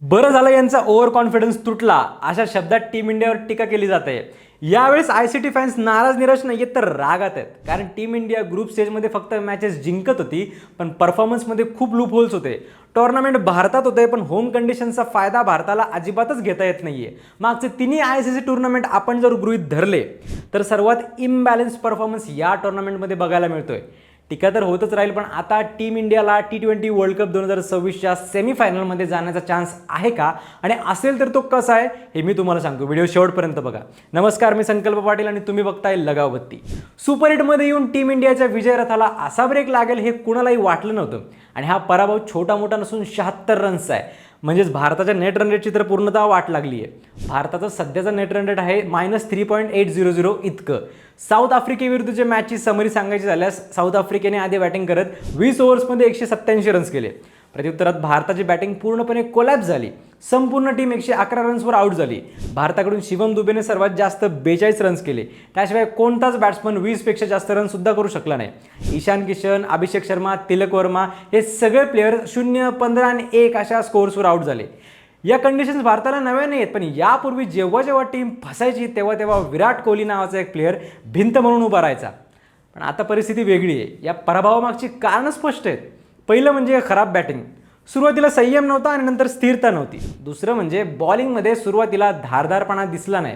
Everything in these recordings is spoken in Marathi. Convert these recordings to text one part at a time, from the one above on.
बरं झालं यांचा ओव्हर कॉन्फिडन्स तुटला अशा शब्दात टीम इंडियावर टीका केली जाते। यावेळेस आयसीटी फॅन्स नाराज निराश नाही तर रागात आहेत, कारण टीम इंडिया ग्रुप स्टेजमध्ये फक्त मॅचेस जिंकत होती पण परफॉर्मन्समध्ये खूप लूप होल्स होते। टुर्नामेंट भारतात होते पण होम कंडिशनचा फायदा भारताला अजिबातच घेता येत नाहीये। मागचे तिन्ही आयसीसी टुर्नामेंट आपण जर गृहीत धरले तर सर्वात इम्बॅलन्स परफॉर्मन्स या टुर्नामेंटमध्ये बघायला मिळतोय। टीका तर होतच राहील, पण आता टीम इंडियाला T20 वर्ल्ड कप 2026च्या सेमीफायनलमध्ये जाण्याचा चान्स आहे का, आणि असेल तर तो कसा आहे हे मी तुम्हाला सांगतो। व्हिडिओ शेवटपर्यंत बघा। नमस्कार, मी संकल्प पाटील आणि तुम्ही बघताय लगावबत्ती। सुपर हिटमध्ये येऊन टीम इंडियाच्या विजयरथाला असा ब्रेक लागेल हे कुणालाही वाटलं नव्हतं, आणि हा पराभव छोटा मोठा नसून 76 रन्सचा आहे। म्हणजेच भारताच्या नेट रन रेटची तर पूर्णतः वाट लागली आहे। भारताचा सध्याचा नेट रन रेट आहे -3.800 इतकं। साऊथ आफ्रिकेविरुद्धच्या मॅचची समरी सांगायची झाल्यास साऊथ आफ्रिकेने आधी बॅटिंग करत 20 ओव्हर्समध्ये 187 रन्स केले। प्रत्युत्तरात भारताची बॅटिंग पूर्णपणे कोलॅप्स झाली। संपूर्ण टीम 111 रन्सवर आउट झाली। भारताकडून शिवम दुबेने सर्वात जास्त 42 रन्स केले। त्याशिवाय कोणताच बॅट्समन 20 पेक्षा जास्त रन सुद्धा करू शकला नाही। ईशान किशन, अभिषेक शर्मा, तिलक वर्मा हे सगळे प्लेयर 0, 15 आणि 1 अशा स्कोअर्सवर आउट झाले। या कंडिशन्स भारताला नव्या नाही आहेत, पण यापूर्वी जेव्हा जेव्हा टीम फसायची तेव्हा तेव्हा विराट कोहली नावाचा एक प्लेयर भिंत म्हणून उभा राहायचा। पण आता परिस्थिती वेगळी आहे। या पराभवामागची कारणं स्पष्ट आहेत। पहिलं म्हणजे खराब बॅटिंग। सुरुवातीला संयम नव्हता आणि नंतर स्थिरता नव्हती। दुसरं म्हणजे बॉलिंगमध्ये सुरुवातीला धारदारपणा दिसला नाही।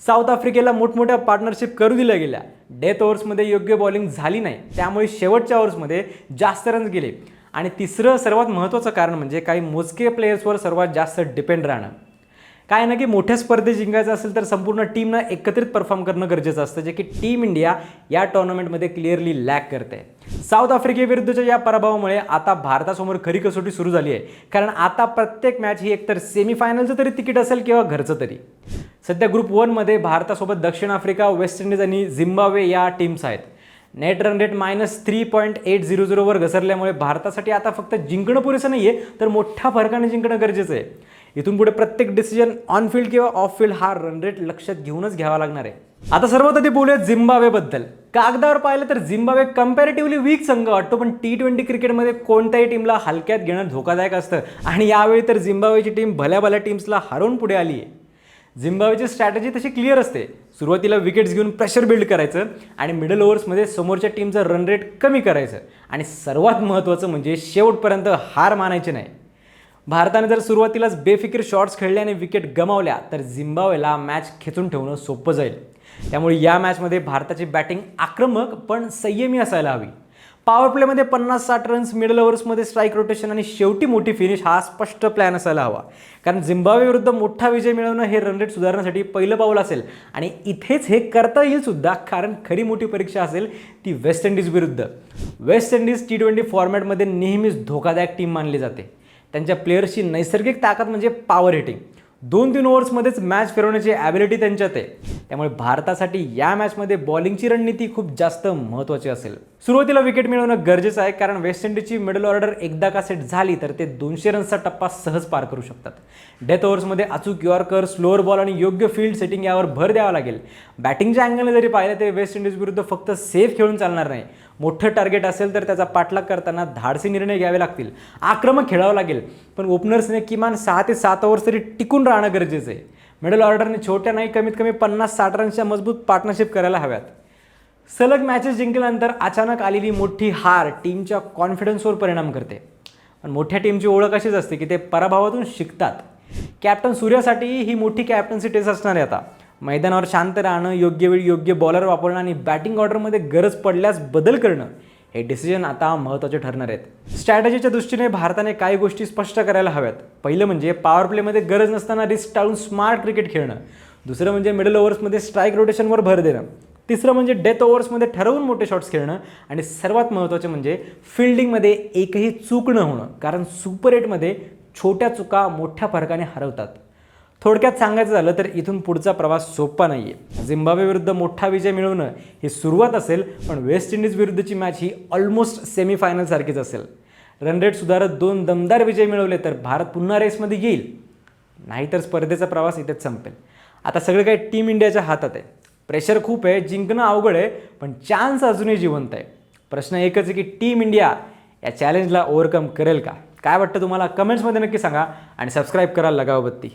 साऊथ आफ्रिकेला मोठमोठ्या पार्टनरशिप करू दिल्या गेल्या। डेथ ओव्हर्समध्ये योग्य बॉलिंग झाली नाही, त्यामुळे शेवटच्या ओव्हर्समध्ये जास्त रन्स गेले। आणि तिसरं सर्वात महत्त्वाचं कारण म्हणजे काही मोजके प्लेयर्सवर सर्वात जास्त डिपेंड राहणं। काय ना की मोठ्या स्पर्धेत जिंकायचं असेल तर संपूर्ण टीमनं एकत्रित परफॉर्म करणं गरजेचं असतं, जे की टीम इंडिया या टुर्नामेंटमध्ये क्लिअरली लॅक करते। साऊथ आफ्रिकेविरुद्धच्या या पराभवामुळे आता भारतासमोर खरी कसोटी सुरू झाली आहे, कारण आता प्रत्येक मॅच ही एकतर सेमीफायनलचं तरी तिकीट असेल किंवा घरचं तरी। सध्या ग्रुप 1 मध्ये भारतासोबत दक्षिण आफ्रिका, वेस्ट इंडिज आणि झिम्बाब्वे या टीम्स आहेत। नेट रन रेट -3.800 वर घसरल्यामुळे भारतासाठी आता फक्त जिंकणं पुरेसं नाहीये, तर मोठ्या फरकाने जिंकणं गरजेचं आहे। इथून पुढे प्रत्येक डिसिजन ऑन फील्ड किंवा ऑफ फील्ड हा रन रेट लक्षात घेऊनच घ्यावा लागणार आहे। आता सर्वात आधी बोलूया झिम्बाब्वेबद्दल। कागदावर पाहिलं तर झिम्बाब्वे कंपॅरेटिव्हली वीक संघ वाटतो, पण T20 क्रिकेटमध्ये कोणत्याही टीमला हलक्यात घेणं धोकादायक असतं, आणि यावेळी तर झिम्बाब्वेची टीम भल्या भल्या टीम्सला हरवून पुढे आली आहे। झिम्बाब्वेची स्ट्रॅटेजी तशी क्लिअर असते। सुरुवातीला विकेट्स घेऊन प्रेशर बिल्ड करायचं आणि मिडल ओव्हर्समध्ये समोरच्या टीमचं रन रेट कमी करायचं, आणि सर्वात महत्त्वाचं म्हणजे शेवटपर्यंत हार मानायची नाही। भारताने जर सुरुवातीलाच बेफिकीर शॉट्स खेळले आणि विकेट गमावल्या तर झिम्बाब्वेला मॅच खेचून ठेवणं सोपं जाईल। त्यामुळे या मॅचमध्ये भारताची बॅटिंग आक्रमक पण संयमी असायला हवी। पॉवर प्लेमध्ये 50-60 रन्स, मिडल ओव्हर्समध्ये स्ट्राईक रोटेशन आणि शेवटी मोठी फिनिश हा स्पष्ट प्लॅन असायला हवा, कारण झिम्बाब्वे विरुद्ध मोठा विजय मिळवणं हे रन रेट सुधारण्यासाठी पहिलं पाऊल असेल। आणि इथेच हे करता येईल सुद्धा, कारण खरी मोठी परीक्षा असेल ती वेस्ट इंडिज विरुद्ध। वेस्ट इंडिज T20 फॉर्मॅटमध्ये नेहमीच धोकादायक टीम मानली जाते। त्यांच्या प्लेयर्सची नैसर्गिक ताकद म्हणजे पॉवर हिटिंग। 2-3 ओव्हर्समध्येच मॅच फिरवण्याची ॲबिलिटी त्यांच्यात आहे। त्यामुळे भारतासाठी या मॅचमध्ये बॉलिंगची रणनीती खूप जास्त महत्त्वाची असेल। सुरुवातीला विकेट मिळवणं गरजेचं आहे, कारण वेस्ट इंडिजची मिडल ऑर्डर एकदा का सेट झाली तर ते 200 रन्सचा टप्पा सहज पार करू शकतात। डेथ ओव्हर्समध्ये अचूक यॉर्कर, स्लोअर बॉल आणि योग्य फील्ड सेटिंग यावर भर द्यावा लागेल। बॅटिंगच्या अँगलने जरी पाहिलं तर वेस्ट इंडिज विरुद्ध फक्त सेफ खेळून चालणार नाही। मोठं टार्गेट असेल तर त्याचा पाठलाग करताना धाडसी निर्णय घ्यावे लागतील, आक्रमक खेळावं लागेल, पण ओपनर्सने किमान 6 ते 7 ओव्हर्स तरी टिकून राहणं गरजेचं आहे। मिडल ऑर्डरने छोट्या नाही कमीत कमी 50-60 रन्सच्या मजबूत पार्टनरशिप करायला हव्यात। सलग मॅचेस जिंकल्यानंतर अचानक आलेली मोठी हार टीमच्या कॉन्फिडन्सवर परिणाम करते, पण मोठ्या टीमची ओळख अशीच असते की ते पराभवातून शिकतात। कॅप्टन सूर्यासाठी ही मोठी कॅप्टन्सी टेस्ट असणार आहे। आता मैदानावर शांत राहणं, योग्य वेळी योग्य बॉलर वापरणं आणि बॅटिंग ऑर्डरमध्ये गरज पडल्यास बदल करणं हे डिसिजन आता महत्त्वाचे ठरणार आहेत। स्ट्रॅटेजीच्या दृष्टीने भारताने काही गोष्टी स्पष्ट करायला हव्यात। पहिलं म्हणजे पॉवर प्लेमध्ये गरज नसताना रिस्क टाळून स्मार्ट क्रिकेट खेळणं। दुसरं म्हणजे मिडल ओव्हर्समध्ये स्ट्राईक रोटेशनवर भर देणं। तिसरं म्हणजे डेथ ओव्हर्समध्ये ठरवून मोठे शॉट्स खेळणं। आणि सर्वात महत्त्वाचे म्हणजे फिल्डिंगमध्ये एकही चूक न होणं, कारण सुपर एटमध्ये छोट्या चुका मोठ्या फरकाने हरवतात। थोडक्यात सांगायचं झालं तर इथून पुढचा प्रवास सोपा नाही आहे। झिम्बाब्वे विरुद्ध मोठा विजय मिळवणं ही सुरुवात असेल, पण वेस्ट इंडिज विरुद्धची मॅच ही ऑलमोस्ट सेमीफायनलसारखीच असेल। रन रेट सुधारत 2 दमदार विजय मिळवले तर भारत पुन्हा रेसमध्ये येईल, नाहीतर स्पर्धेचा प्रवास इथेच संपेल। आता सगळं काही टीम इंडियाच्या हातात आहे। प्रेशर खूप आहे, जिंकणं अवघड आहे, पण चान्स अजूनही जिवंत आहे। प्रश्न एकच आहे की टीम इंडिया या चॅलेंजला ओव्हरकम करेल का? काय वाटतं तुम्हाला कमेंट्समध्ये नक्की सांगा आणि सबस्क्राईब करा लगावबत्ती.